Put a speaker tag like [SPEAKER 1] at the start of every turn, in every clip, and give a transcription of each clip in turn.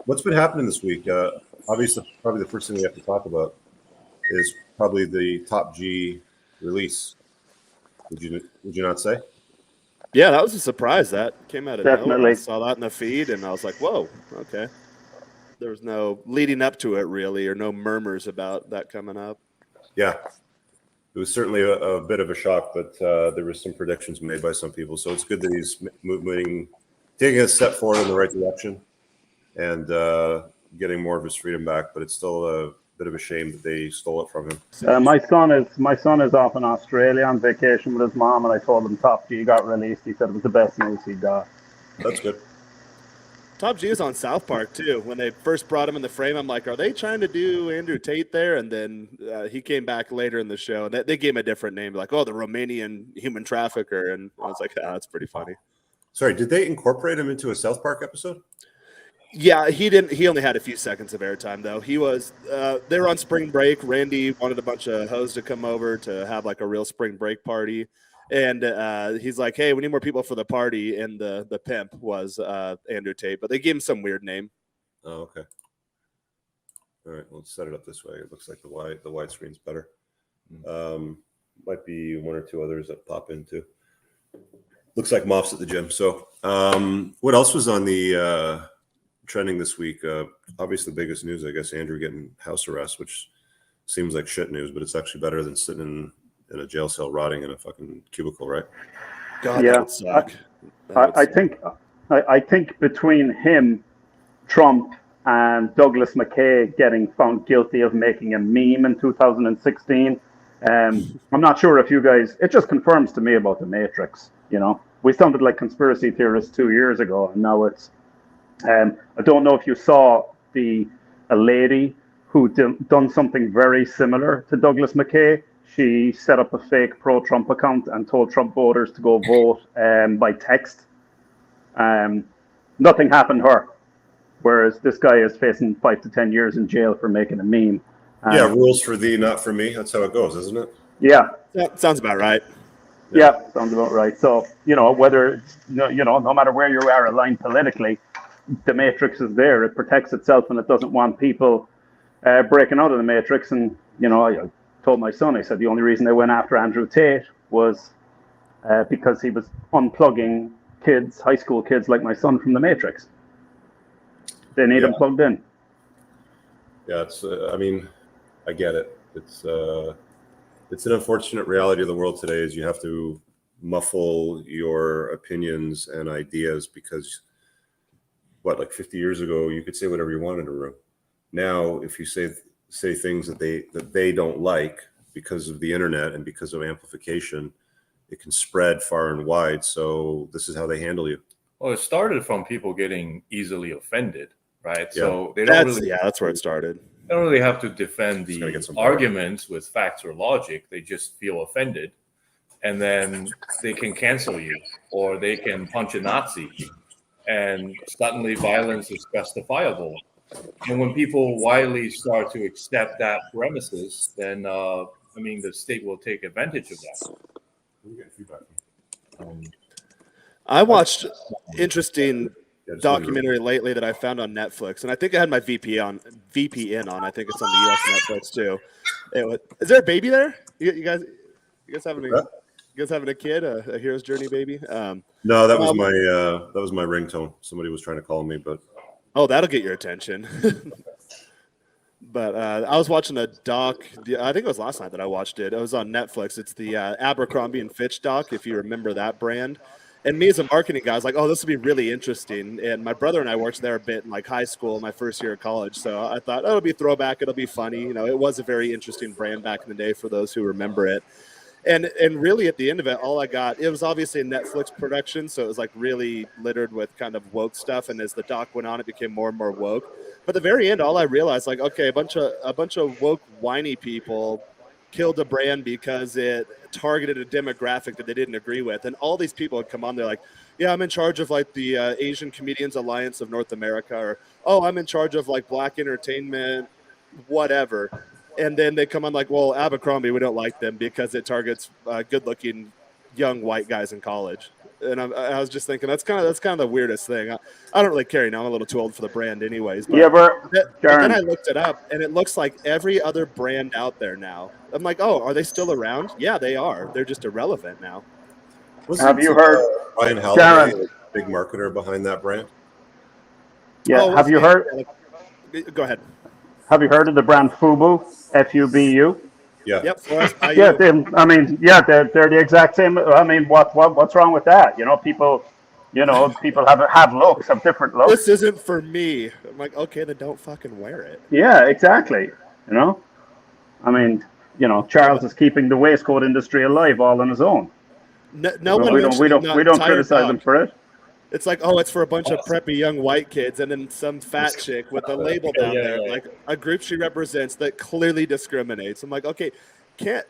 [SPEAKER 1] What's been happening this week? Obviously, probably the first thing we have to talk about is probably the Top G release. Would you not say?
[SPEAKER 2] Yeah, that was a surprise. That came out of nowhere. I
[SPEAKER 3] Definitely.
[SPEAKER 2] saw that in the feed, and I was like, "Whoa, okay." There was no leading up to it, really, or no murmurs about that coming up.
[SPEAKER 1] Yeah, it was certainly a bit of a shock, but there were some predictions made by some people. So it's good that he's moving, taking a step forward in the right direction, and getting more of his freedom back. But it's still a bit of a shame that they stole it from him.
[SPEAKER 3] My son is off in Australia on vacation with his mom, and I told him Top G got released. He said it was the best news he got.
[SPEAKER 1] That's good.
[SPEAKER 2] Top G is on South Park too. When they first brought him in the frame, I'm like, "Are they trying to do Andrew Tate there?" And then he came back later in the show, and they gave him a different name, like, "Oh, the Romanian human trafficker," and I was like, "Ah, that's pretty funny."
[SPEAKER 1] Sorry, did they incorporate him into a South Park episode?
[SPEAKER 2] Yeah, he didn't. He only had a few seconds of airtime though. He was. They were on spring break. Randy wanted a bunch of hoes to come over to have like a real spring break party, and he's like, "Hey, we need more people for the party." And the pimp was Andrew Tate, but they gave him some weird name.
[SPEAKER 1] Oh, okay. All right, let's set it up this way. It looks like the widescreen's better. Might be one or two others that pop in too. Looks like Moff's at the gym. So, what else was on the trending this week? Obviously, the biggest news, I guess, Andrew getting house arrest, which seems like shit news, but it's actually better than sitting in a jail cell rotting in a fucking cubicle, right?
[SPEAKER 2] God,
[SPEAKER 3] Yeah,
[SPEAKER 2] that would suck.
[SPEAKER 3] I think between him, Trump, and Douglas McKay getting found guilty of making a meme in 2016. I'm not sure if you guys. It just confirms to me about the Matrix. You know, we sounded like conspiracy theorists 2 years ago, and now it's. I don't know if you saw a lady who done something very similar to Douglas McKay. She set up a fake pro-Trump account and told Trump voters to go vote by text. Nothing happened to her, whereas this guy is facing 5 to 10 years in jail for making a meme.
[SPEAKER 1] Yeah, rules for thee, not for me. That's how it goes, isn't it?
[SPEAKER 3] Yeah.
[SPEAKER 2] That sounds about right.
[SPEAKER 3] Yeah, sounds about right. So, whether, no matter where you are aligned politically, the Matrix is there. It protects itself and it doesn't want people breaking out of the Matrix. And, I told my son, I said, the only reason they went after Andrew Tate was because he was unplugging kids, high school kids like my son, from the Matrix. They need him plugged in.
[SPEAKER 1] Yeah, it's. I get it. It's an unfortunate reality of the world today. Is you have to muffle your opinions and ideas because, like 50 years ago, you could say whatever you want in a room. Now, if you say things that they don't like because of the internet and because of amplification, it can spread far and wide. So this is how they handle you.
[SPEAKER 4] Well, it started from people getting easily offended, right?
[SPEAKER 1] Yeah.
[SPEAKER 4] So they don't really.
[SPEAKER 2] Yeah, that's where it started.
[SPEAKER 4] They don't really have to defend the
[SPEAKER 1] some
[SPEAKER 4] arguments with facts or logic. They just feel offended, and then they can cancel you, or they can punch a Nazi, and suddenly violence is justifiable. And when people widely start to accept that premises, then the state will take advantage of that.
[SPEAKER 2] I watched interesting documentary lately that I found on Netflix, and I think I had my VPN on. I think it's on the U.S. Netflix too. Is there a baby there? You guys having a kid, a hero's journey baby?
[SPEAKER 1] No, that was my ringtone. Somebody was trying to call me, but
[SPEAKER 2] that'll get your attention. But I was watching a doc. I think it was last night that I watched it. It was on Netflix. It's the Abercrombie and Fitch doc, if you remember that brand. And me as a marketing guy, I was like, "Oh, this will be really interesting." And my brother and I worked there a bit in like high school, my first year of college. So I thought, it'll be throwback. It'll be funny. It was a very interesting brand back in the day for those who remember it. And really at the end of it, all I got, it was obviously a Netflix production. So it was like really littered with kind of woke stuff. And as the doc went on, it became more and more woke. But at the very end, all I realized, like, okay, a bunch of woke, whiny people killed a brand because it targeted a demographic that they didn't agree with. And all these people would come on, they're like, yeah, I'm in charge of like the Asian Comedians Alliance of North America, or, oh, I'm in charge of like Black entertainment, whatever. And then they come on like, well, Abercrombie, we don't like them because it targets good-looking young white guys in college. And I was just thinking that's kind of the weirdest thing. I don't really care. I'm a little too old for the brand, anyways. But,
[SPEAKER 3] You ever,
[SPEAKER 2] but then I
[SPEAKER 3] Darren,
[SPEAKER 2] looked it up, and it looks like every other brand out there now. I'm like, oh, are they still around? Yeah, they are. They're just irrelevant now.
[SPEAKER 3] have you heard,
[SPEAKER 1] Ryan Halliday,
[SPEAKER 3] Darren?
[SPEAKER 1] big marketer behind that brand?
[SPEAKER 3] Yeah,
[SPEAKER 2] Oh,
[SPEAKER 3] have you heard?
[SPEAKER 2] Go ahead.
[SPEAKER 3] Have you heard of the brand Fubu? FUBU?
[SPEAKER 1] Yeah.
[SPEAKER 2] Yep. Forrest,
[SPEAKER 3] Yeah, they're the exact same. I mean, what's wrong with that? People have looks, have different looks.
[SPEAKER 2] This isn't for me. I'm like, okay, then don't fucking wear it.
[SPEAKER 3] Yeah, exactly. I mean, Charles is keeping the waistcoat industry alive all on his own.
[SPEAKER 2] No one mentioned
[SPEAKER 3] we don't criticize him for it.
[SPEAKER 2] It's like, oh, it's for a bunch of preppy young white kids, and then some fat chick with a label down there, like a group she represents that clearly discriminates. I'm like, okay, can't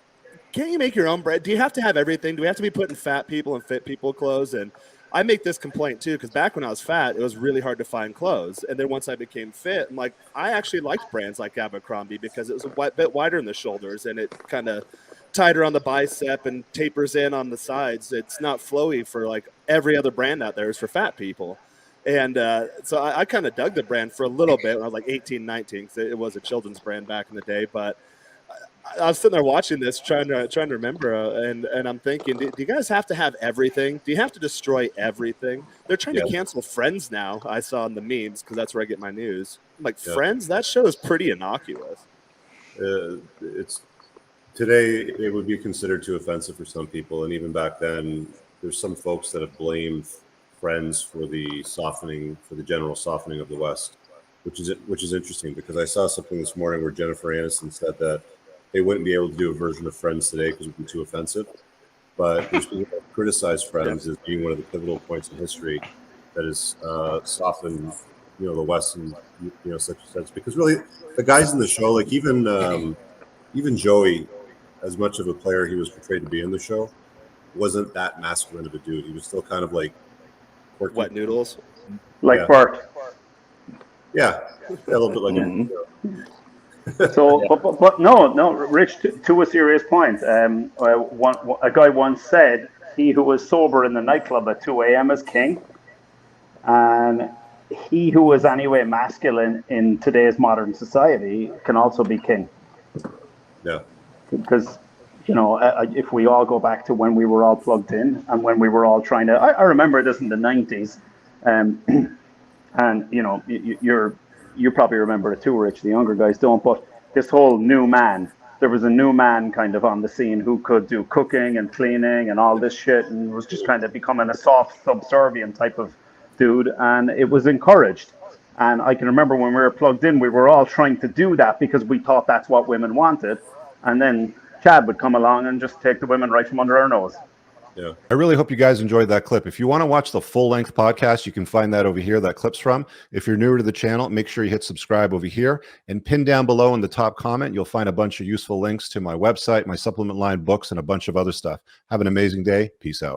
[SPEAKER 2] you make your own brand? Do you have to have everything? Do we have to be putting fat people and fit people clothes? And I make this complaint too, because back when I was fat, it was really hard to find clothes. And then once I became fit, I'm like, I actually liked brands like Abercrombie because it was a bit wider in the shoulders and it kind of tighter on the bicep and tapers in on the sides. It's not flowy for like every other brand out there is for fat people. And so I kind of dug the brand for a little bit when I was like 18, 19, because it was a children's brand back in the day. But I was sitting there watching this, trying to remember, and I'm thinking, do you guys have to have everything? Do you have to destroy everything? They're trying to cancel Friends now. I saw in the memes because that's where I get my news. I'm like, Friends, that show is pretty innocuous.
[SPEAKER 1] It's today it would be considered too offensive for some people, and even back then, there's some folks that have blamed Friends for the general softening of the West, which is interesting because I saw something this morning where Jennifer Aniston said that they wouldn't be able to do a version of Friends today because it would be too offensive. But there's people that criticize Friends as being one of the pivotal points in history that has softened, the West in such a sense. Because really, the guys in the show, like even Joey, as much of a player he was portrayed to be in the show, wasn't that masculine of a dude. He was still kind of like quirky.
[SPEAKER 2] Wet noodles,
[SPEAKER 3] like Bert.
[SPEAKER 1] Yeah, a little bit like him.
[SPEAKER 3] So, but no, Rich. To a serious point, a guy once said, "He who is sober in the nightclub at 2 a.m. is king," and he who is anyway masculine in today's modern society can also be king.
[SPEAKER 1] Yeah,
[SPEAKER 3] because if we all go back to when we were all plugged in and when we were all trying to, I remember this in the 90s, and you probably remember it too, Rich. The younger guys don't, but this whole new man, there was a new man kind of on the scene who could do cooking and cleaning and all this shit, and was just kind of becoming a soft, subservient type of dude, and it was encouraged. And I can remember when we were plugged in, we were all trying to do that because we thought that's what women wanted, and then Chad would come along and just take the women right from under our nose.
[SPEAKER 1] Yeah.
[SPEAKER 5] I really hope you guys enjoyed that clip. If you want to watch the full-length podcast, you can find that over here, that clip's from. If you're newer to the channel, make sure you hit subscribe over here. And pinned down below in the top comment, you'll find a bunch of useful links to my website, my supplement line, books, and a bunch of other stuff. Have an amazing day. Peace out.